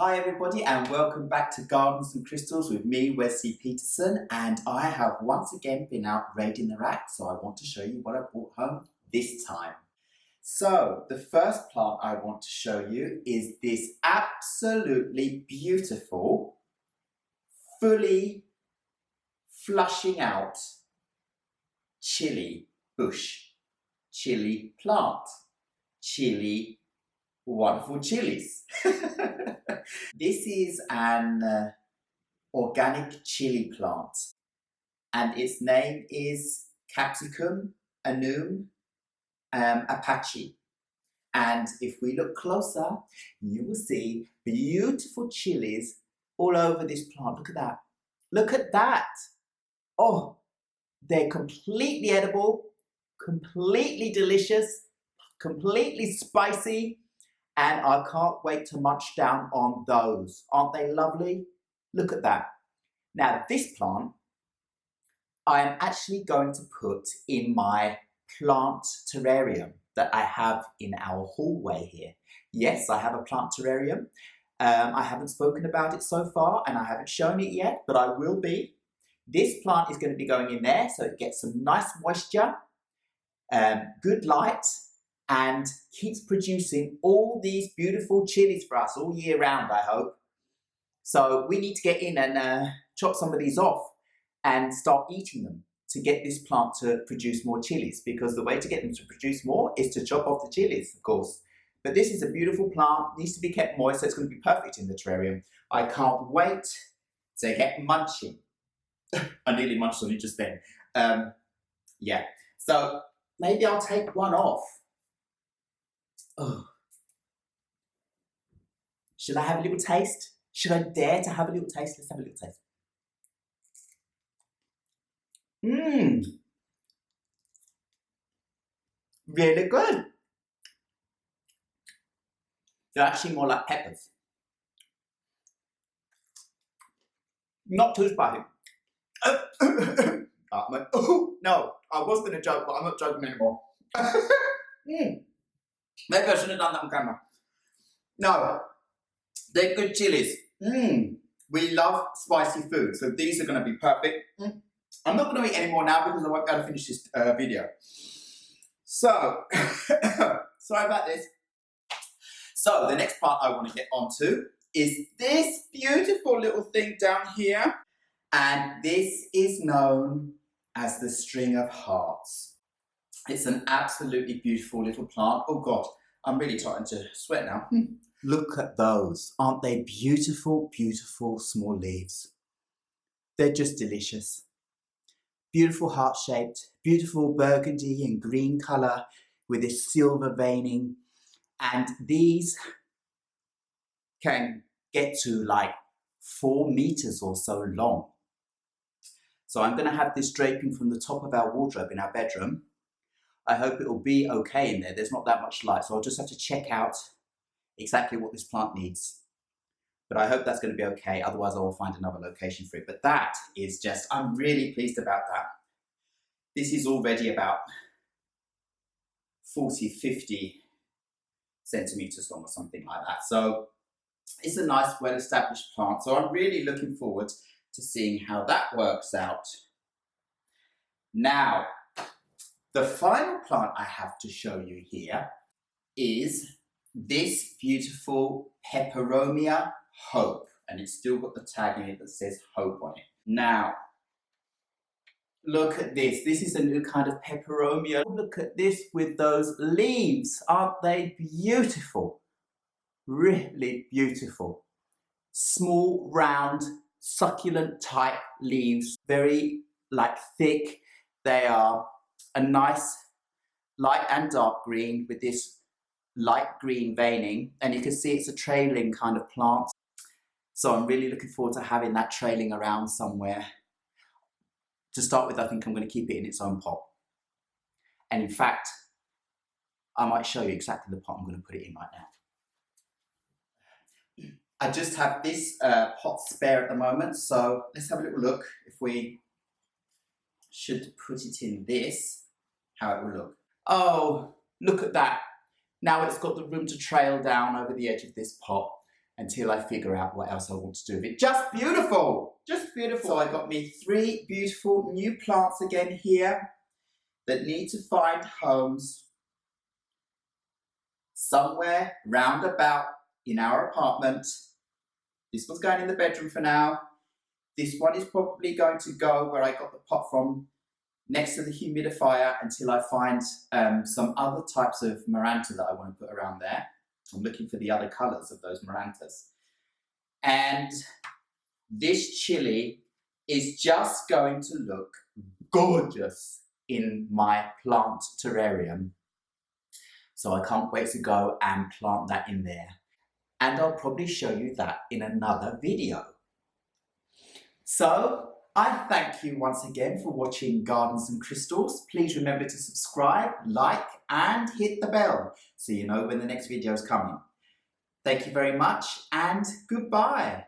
Hi everybody and welcome back to Gardens and Crystals with me, Wesley Peterson, and I have once again been out raiding the rack, so I want to show you what I brought home this time. So the first plant I want to show you is this absolutely beautiful, fully flushing out chili bush, chili plant, chili, wonderful chilies. This is an organic chili plant and its name is Capsicum annuum Apache. And if we look closer, you will see beautiful chilies all over this plant. Look at that. Look at that. Oh, they're completely edible, completely delicious, completely spicy. And I can't wait to munch down on those. Aren't they lovely? Look at that. Now this plant, I am actually going to put in my plant terrarium that I have in our hallway here. Yes, I have a plant terrarium. I haven't spoken about it so far and I haven't shown it yet, but I will be. This plant is going to be going in there so it gets some nice moisture, good light, and keeps producing all these beautiful chilies for us all year round, I hope. So we need to get in and chop some of these off and start eating them to get this plant to produce more chilies, because the way to get them to produce more is to chop off the chilies, of course. But this is a beautiful plant, needs to be kept moist, so it's going to be perfect in the terrarium. I can't wait to get munching. I nearly munched on it just then. Yeah, so maybe I'll take one off. Oh. Should I have a little taste? Should I dare to have a little taste? Let's have a little taste. Mmm. Really good. They're actually more like peppers. Not too spicy. Oh, no, I was going to joke, but I'm not joking anymore. Maybe I shouldn't have done that on camera. No, they're good chilies. We love spicy food, so these are going to be perfect. I'm not going to eat any more now because I won't be able to finish this video. So, sorry about this. So, the next part I want to get onto is this beautiful little thing down here. And this is known as the string of hearts. It's an absolutely beautiful little plant. Oh God, I'm really starting to sweat now. Look at those. Aren't they beautiful, beautiful small leaves? They're just delicious. Beautiful heart-shaped, beautiful burgundy and green colour with this silver veining. And these can get to like 4 meters or so long. So I'm going to have this draping from the top of our wardrobe in our bedroom. I hope it will be okay in there. There's not that much light, so I'll just have to check out exactly what this plant needs. But I hope that's going to be okay, otherwise I will find another location for it. But that is just, I'm really pleased about that. This is already about 40, 50 centimeters long or something like that. So it's a nice, well-established plant. So I'm really looking forward to seeing how that works out. Now, the final plant I have to show you here is this beautiful Peperomia Hope, and it's still got the tag in it that says Hope on it. Now, look at this. This is a new kind of Peperomia. Look at this with those leaves. Aren't they beautiful? Really beautiful. Small, round, succulent type leaves, very like thick. They are a nice light and dark green with this light green veining, and you can see it's a trailing kind of plant. So I'm really looking forward to having that trailing around somewhere. To start with, I think I'm going to keep it in its own pot. And in fact, I might show you exactly the pot I'm going to put it in right now. I just have this pot spare at the moment, so let's have a little look if we should put it in this, how it will look. Oh, look at that. Now it's got the room to trail down over the edge of this pot. until I figure out what else I want to do with it. Just beautiful! Just beautiful. So I got me 3 beautiful new plants again here that need to find homes somewhere round about in our apartment. This one's going in the bedroom for now. This one is probably going to go where I got the pot from, next to the humidifier, until I find some other types of maranta that I want to put around there. I'm looking for the other colours of those marantas. And this chili is just going to look gorgeous in my plant terrarium. So I can't wait to go and plant that in there. And I'll probably show you that in another video. So I thank you once again for watching Gardens and Crystals. Please remember to subscribe, like, and hit the bell so you know when the next video is coming. Thank you very much and goodbye.